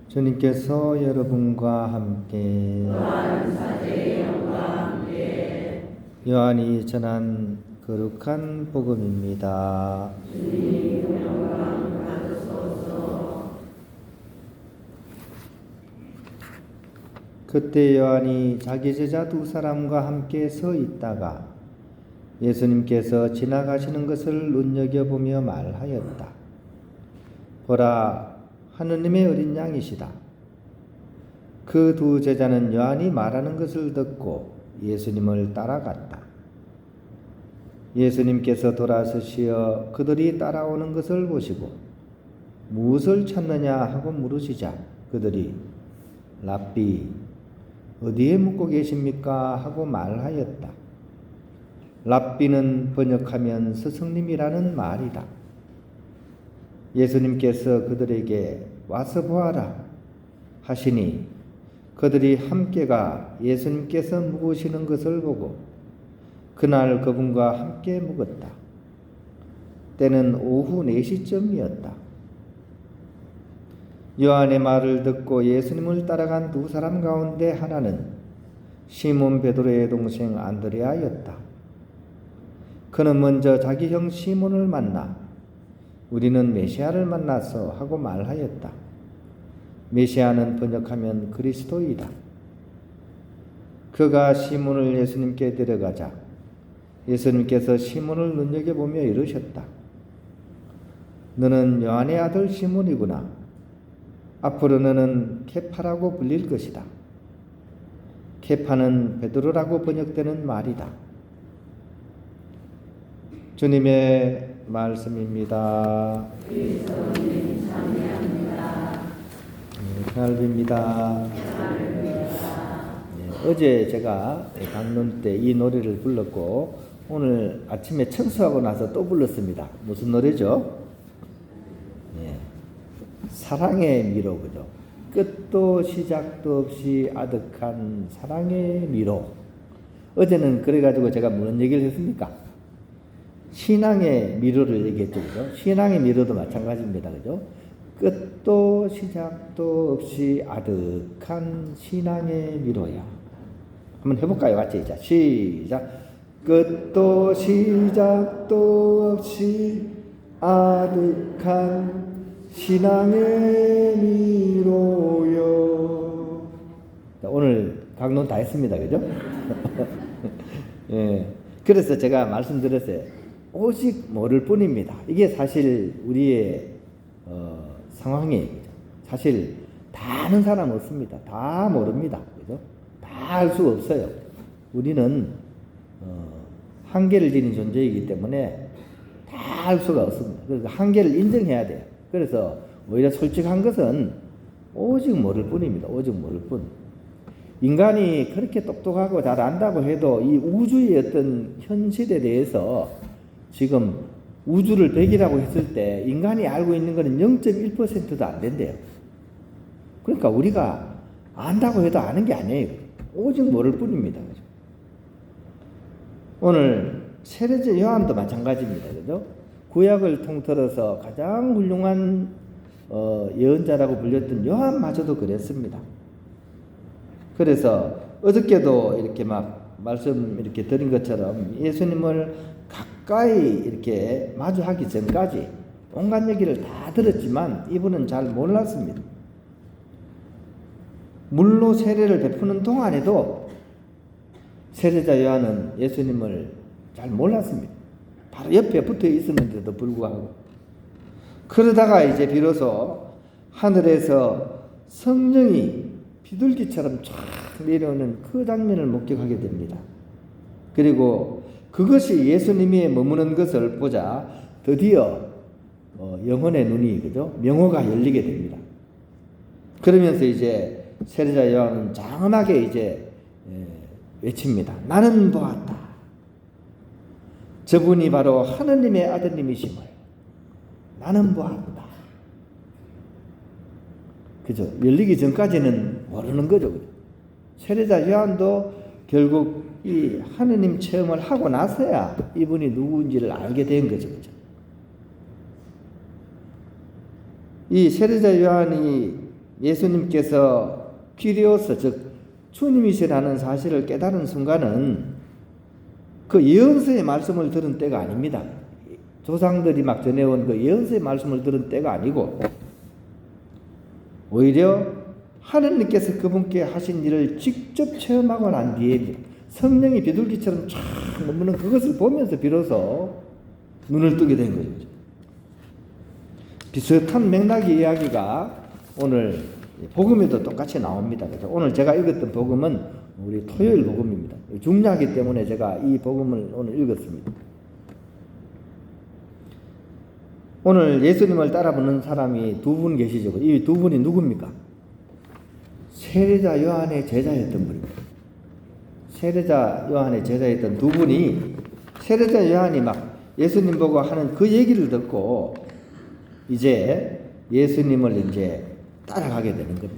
주님께서 여러분과 함께 요한이 전한 거룩한 복음입니다. 그때 요한이 자기 제자 두 사람과 함께 서 있다가 예수님께서 지나가시는 것을 눈여겨보며 말하였다. 보라, 하느님의 어린 양이시다. 그 두 제자는 요한이 말하는 것을 듣고 예수님을 따라갔다. 예수님께서 돌아서시어 그들이 따라오는 것을 보시고 무엇을 찾느냐 하고 물으시자 그들이 랍비, 어디에 묵고 계십니까? 하고 말하였다. 랍비는 번역하면 스승님이라는 말이다. 예수님께서 그들에게 와서 보아라 하시니 그들이 함께가 예수님께서 묵으시는 것을 보고 그날 그분과 함께 묵었다. 때는 오후 4시쯤이었다. 요한의 말을 듣고 예수님을 따라간 두 사람 가운데 하나는 시몬 베드로의 동생 안드레아였다. 그는 먼저 자기 형 시몬을 만나 우리는 메시아를 만나서 하고 말하였다. 메시아는 번역하면 그리스도이다. 그가 시몬을 예수님께 데려가자 예수님께서 시몬을 눈여겨보며 이르셨다. 너는 요한의 아들 시몬이구나. 앞으로 너는 케파라고 불릴 것이다. 케파는 베드로라고 번역되는 말이다. 주님의 말씀입니다. 하늘입니다. 어제 제가 강론 때 이 노래를 불렀고 오늘 아침에 청소하고 나서 또 불렀습니다. 무슨 노래죠? 사랑의 미로, 그죠? 끝도 시작도 없이 아득한 사랑의 미로. 어제는 그래가지고 제가 무슨 얘기를 했습니까? 신앙의 미로를 얘기했죠, 그죠? 신앙의 미로도 마찬가지입니다, 그죠? 끝도 시작도 없이 아득한 신앙의 미로야. 한번 해볼까요, 같이? 자, 시작. 끝도 시작도 없이 아득한 신앙의 미로요. 자, 오늘 강론 다 했습니다, 그죠? 예. 그래서 제가 말씀드렸어요. 오직 모를 뿐입니다. 이게 사실 우리의 상황이에요. 사실 다 아는 사람 없습니다. 다 모릅니다. 그죠? 다 알 수 없어요. 우리는 한계를 지닌 존재이기 때문에 다 알 수가 없습니다. 그래서 한계를 인정해야 돼요. 그래서 오히려 솔직한 것은 오직 모를 뿐입니다. 오직 모를 뿐. 인간이 그렇게 똑똑하고 잘 안다고 해도 이 우주의 어떤 현실에 대해서 지금 우주를 100이라고 했을 때 인간이 알고 있는 것은 0.1%도 안 된대요. 그러니까 우리가 안다고 해도 아는 게 아니에요. 오직 모를 뿐입니다. 그죠? 오늘 세례자 요한도 마찬가지입니다. 그죠? 구약을 통틀어서 가장 훌륭한 예언자라고 불렸던 요한마저도 그랬습니다. 그래서 어저께도 이렇게 막 말씀 이렇게 드린 것처럼 예수님을 가까이 이렇게 마주하기 전까지 온갖 얘기를 다 들었지만 이분은 잘 몰랐습니다. 물로 세례를 베푸는 동안에도 세례자 요한은 예수님을 잘 몰랐습니다. 바로 옆에 붙어 있었는데도 불구하고. 그러다가 이제 비로소 하늘에서 성령이 비둘기처럼 쫙 내려오는 그 장면을 목격하게 됩니다. 그리고 그것이 예수님이 머무는 것을 보자 드디어 영혼의 눈이, 그죠? 명호가 열리게 됩니다. 그러면서 이제 세례자 요한은 장엄하게 이제 외칩니다. 나는 보았다. 저분이 바로 하느님의 아드님이심을 나는 보았다. 그죠? 열리기 전까지는 모르는 거죠. 세례자 요한도 결국 이 하느님 체험을 하고 나서야 이분이 누구인지를 알게 된 거죠. 그죠? 이 세례자 요한이 예수님께서 퀴리오스, 즉 주님이시라는 사실을 깨달은 순간은 그 예언서의 말씀을 들은 때가 아닙니다. 조상들이 막 전해온 그 예언서의 말씀을 들은 때가 아니고 오히려 하느님께서 그분께 하신 일을 직접 체험하고 난 뒤에 성령이 비둘기처럼 쫙 넘는 그것을 보면서 비로소 눈을 뜨게 된 거죠. 비슷한 맥락의 이야기가 오늘 복음에도 똑같이 나옵니다. 그죠? 오늘 제가 읽었던 복음은 우리 토요일 복음입니다. 중요하기 때문에 제가 이 복음을 오늘 읽었습니다. 오늘 예수님을 따라붙는 사람이 두 분 계시죠. 이 두 분이 누굽니까? 세례자 요한의 제자였던 분입니다. 세례자 요한의 제자였던 두 분이 세례자 요한이 막 예수님 보고 하는 그 얘기를 듣고 이제 예수님을 이제 따라가게 되는 겁니다.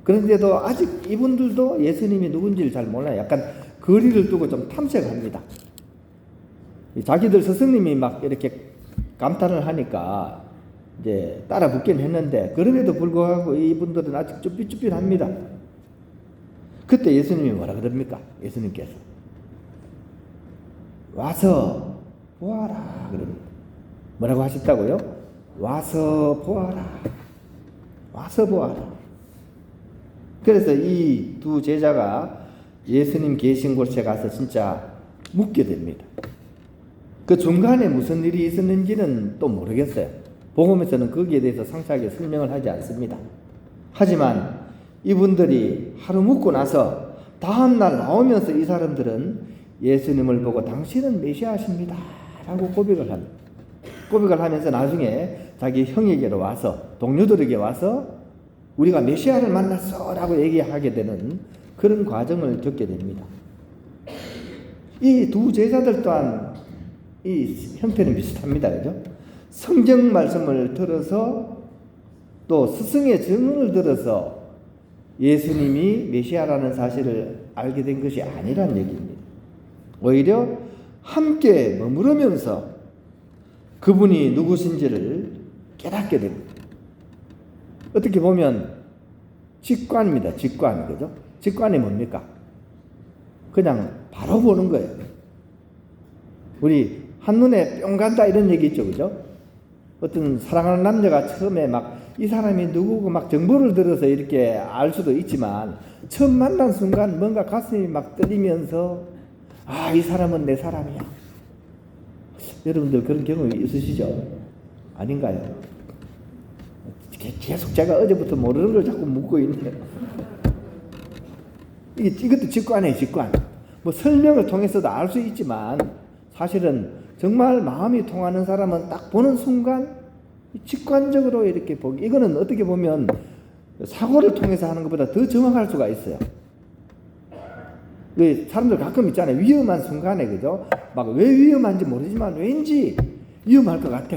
그런데도 아직 이분들도 예수님이 누군지를 잘 몰라요. 약간 거리를 두고 좀 탐색합니다. 자기들 스승님이 막 이렇게 감탄을 하니까 이제 따라 붙긴 했는데 그럼에도 불구하고 이분들은 아직 쭈삣쭈삣합니다. 그때 예수님이 뭐라 그럽니까? 예수님께서 와서 보아라 그럽니다. 뭐라고 하셨다고요? 와서 보아라. 와서 보아라. 그래서 이 두 제자가 예수님 계신 곳에 가서 진짜 묻게 됩니다. 그 중간에 무슨 일이 있었는지는 또 모르겠어요. 복음에서는 거기에 대해서 상세하게 설명을 하지 않습니다. 하지만 이분들이 하루 묵고 나서 다음날 나오면서 이 사람들은 예수님을 보고 당신은 메시아십니다 라고 고백을 합니다. 고백을 하면서 나중에 자기 형에게로 와서 동료들에게 와서 우리가 메시아를 만났어 라고 얘기하게 되는 그런 과정을 겪게 됩니다. 이 두 제자들 또한 이 형태는 비슷합니다. 그죠? 성경 말씀을 들어서 또 스승의 증언을 들어서 예수님이 메시아라는 사실을 알게 된 것이 아니란 얘기입니다. 오히려 함께 머무르면서 그분이 누구신지를 깨닫게 됩니다. 어떻게 보면 직관입니다. 직관. 그죠? 직관이 뭡니까? 그냥 바로 보는 거예요. 우리 한눈에 뿅 간다 이런 얘기 있죠. 그죠? 어떤 사랑하는 남자가 처음에 막 이 사람이 누구고 막 정보를 들어서 이렇게 알 수도 있지만 처음 만난 순간 뭔가 가슴이 막 떨리면서 아, 이 사람은 내 사람이야. 여러분들 그런 경험 있으시죠? 아닌가요? 계속 제가 어제부터 모르는 걸 자꾸 묻고 있네요. 이것도 직관이에요, 직관. 뭐 설명을 통해서도 알 수 있지만 사실은 정말 마음이 통하는 사람은 딱 보는 순간 직관적으로 이렇게 보기. 이거는 어떻게 보면 사고를 통해서 하는 것보다 더 정확할 수가 있어요. 사람들 가끔 있잖아요. 위험한 순간에, 그죠? 막 왜 위험한지 모르지만 왠지 위험할 것 같아.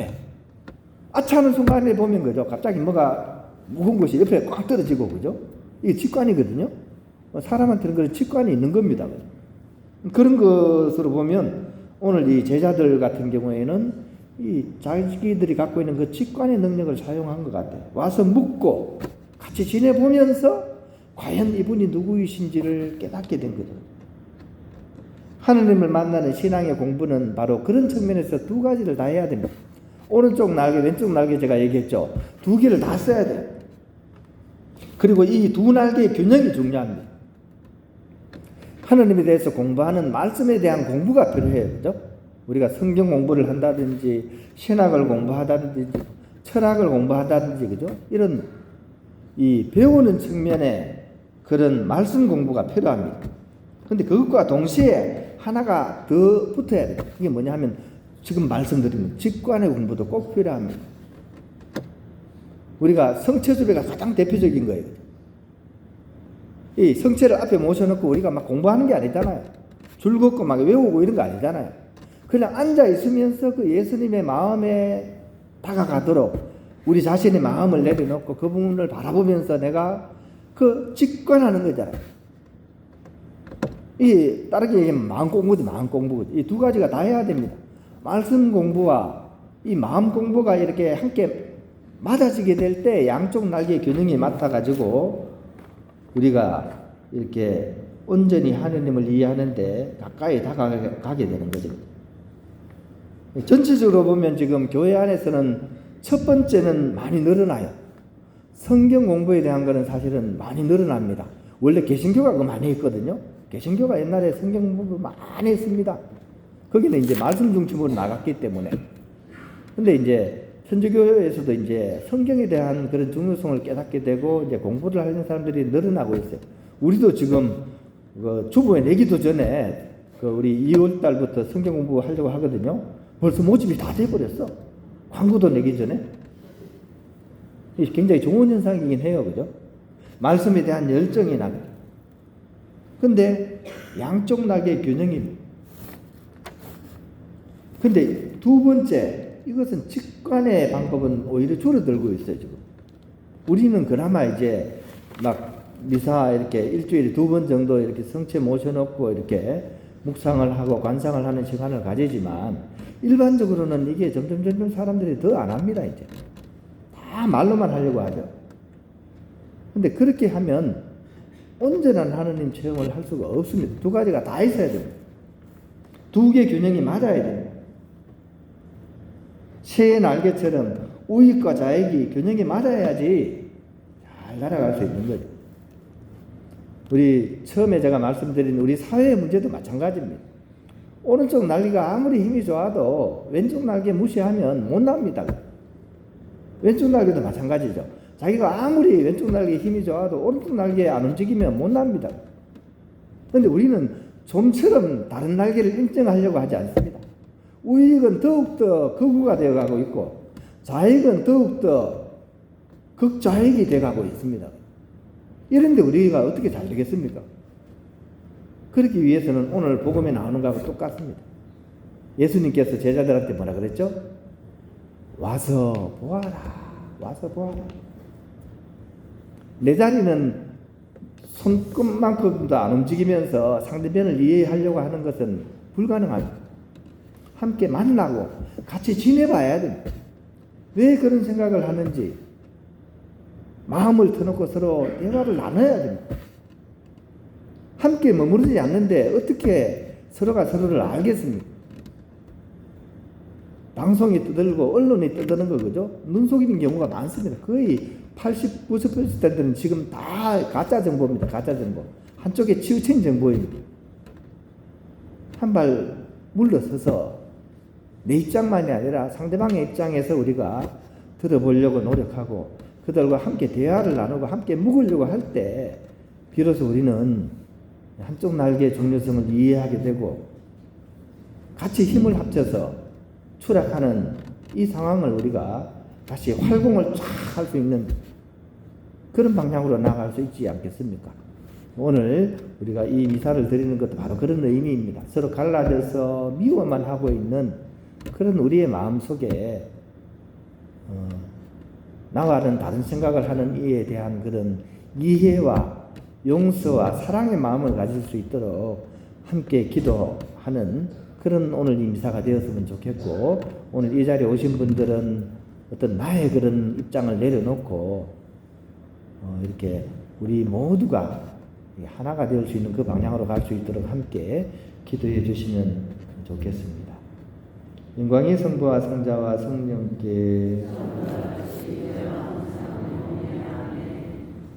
아차하는 순간에 보면, 그죠? 갑자기 뭐가 무거운 것이 옆에 꽉 떨어지고, 그죠? 이게 직관이거든요. 사람한테는 그런 직관이 있는 겁니다. 그런 것으로 보면 오늘 이 제자들 같은 경우에는 이 자기들이 갖고 있는 그 직관의 능력을 사용한 것 같아요. 와서 묻고 같이 지내보면서 과연 이분이 누구이신지를 깨닫게 된 거죠. 하느님을 만나는 신앙의 공부는 바로 그런 측면에서 두 가지를 다 해야 됩니다. 오른쪽 날개, 왼쪽 날개 제가 얘기했죠. 두 개를 다 써야 돼요. 그리고 이 두 날개의 균형이 중요합니다. 하느님에 대해서 공부하는 말씀에 대한 공부가 필요해요. 그죠? 우리가 성경 공부를 한다든지 신학을 공부하다든지 철학을 공부하다든지 그죠? 이런 이 배우는 측면에 그런 말씀 공부가 필요합니다. 그런데 그것과 동시에 하나가 더 붙어야 돼요. 이게 뭐냐 하면 지금 말씀드린 직관의 공부도 꼭 필요합니다. 우리가 성체주배가 가장 대표적인 거예요. 이 성체를 앞에 모셔놓고 우리가 막 공부하는 게 아니잖아요. 줄 긋고 막 외우고 이런 거 아니잖아요. 그냥 앉아 있으면서 그 예수님의 마음에 다가가도록 우리 자신의 마음을 내려놓고 그분을 바라보면서 내가 그 직관하는 거잖아요. 이 다르게 얘기하면 마음 공부도 마음 공부. 이 두 가지가 다 해야 됩니다. 말씀 공부와 이 마음 공부가 이렇게 함께 맞아지게 될 때 양쪽 날개의 균형이 맞아가지고 우리가 이렇게 온전히 하느님을 이해하는데 가까이 다가가게 되는 거죠. 전체적으로 보면 지금 교회 안에서는 첫 번째는 많이 늘어나요. 성경 공부에 대한 거는 사실은 많이 늘어납니다. 원래 개신교가 그거 많이 했거든요. 개신교가 옛날에 성경 공부 많이 했습니다. 거기는 이제 말씀 중심으로 나갔기 때문에. 근데 이제 천주교에서도 이제 성경에 대한 그런 중요성을 깨닫게 되고 이제 공부를 하는 사람들이 늘어나고 있어요. 우리도 지금 주보에 내기도 전에 우리 2월 달부터 성경 공부하려고 하거든요. 벌써 모집이 다 돼버렸어. 광고도 내기 전에. 굉장히 좋은 현상이긴 해요. 그죠? 말씀에 대한 열정이 나게. 근데 양쪽 날개의 균형이. 근데 두 번째, 이것은 직관의 방법은 오히려 줄어들고 있어요, 지금. 우리는 그나마 이제 막 미사 이렇게 일주일에 2번 정도 이렇게 성체 모셔놓고 이렇게 묵상을 하고 관상을 하는 시간을 가지지만 일반적으로는 이게 점점 사람들이 더 안 합니다, 이제. 다 말로만 하려고 하죠. 근데 그렇게 하면 온전한 하느님 체험을 할 수가 없습니다. 두 가지가 다 있어야 됩니다. 두 개의 균형이 맞아야 됩니다. 새의 날개처럼 우익과 좌익이 균형이 맞아야지 잘 날아갈 수 있는 거죠. 우리 처음에 제가 말씀드린 우리 사회의 문제도 마찬가지입니다. 오른쪽 날개가 아무리 힘이 좋아도 왼쪽 날개 무시하면 못 납니다. 왼쪽 날개도 마찬가지죠. 자기가 아무리 왼쪽 날개에 힘이 좋아도 오른쪽 날개에 안 움직이면 못 납니다. 그런데 우리는 좀처럼 다른 날개를 인정하려고 하지 않습니다. 우익은 더욱더 극우가 되어가고 있고 좌익은 더욱더 극좌익이 되어가고 있습니다. 이런데 우리가 어떻게 잘 되겠습니까? 그렇기 위해서는 오늘 복음에 나오는 것하고 똑같습니다. 예수님께서 제자들한테 뭐라 그랬죠? 와서 보아라. 와서 보아라. 내 자리는 손끝만큼도 안 움직이면서 상대편을 이해하려고 하는 것은 불가능합니다. 함께 만나고 같이 지내봐야 됩니다. 왜 그런 생각을 하는지 마음을 터놓고 서로 대화를 나눠야 됩니다. 함께 머무르지 않는데 어떻게 서로가 서로를 알겠습니까? 방송이 떠들고 언론이 떠드는 거 그죠? 눈속이는 경우가 많습니다. 거의 80~90%는 지금 다 가짜 정보입니다. 가짜 정보. 한쪽에 치우친 정보입니다. 한 발 물러서서 내 입장만이 아니라 상대방의 입장에서 우리가 들어보려고 노력하고 그들과 함께 대화를 나누고 함께 묵으려고 할 때 비로소 우리는 한쪽 날개의 중요성을 이해하게 되고 같이 힘을 합쳐서 추락하는 이 상황을 우리가 다시 활공을 쫙 할 수 있는 그런 방향으로 나아갈 수 있지 않겠습니까? 오늘 우리가 이 미사를 드리는 것도 바로 그런 의미입니다. 서로 갈라져서 미워만 하고 있는 그런 우리의 마음 속에 나와는 다른 생각을 하는 이에 대한 그런 이해와 용서와 사랑의 마음을 가질 수 있도록 함께 기도하는 그런 오늘 이 미사가 되었으면 좋겠고, 오늘 이 자리에 오신 분들은 어떤 나의 그런 입장을 내려놓고 이렇게 우리 모두가 하나가 될 수 있는 그 방향으로 갈 수 있도록 함께 기도해 주시면 좋겠습니다. 영광이 성부와 성자와 성령께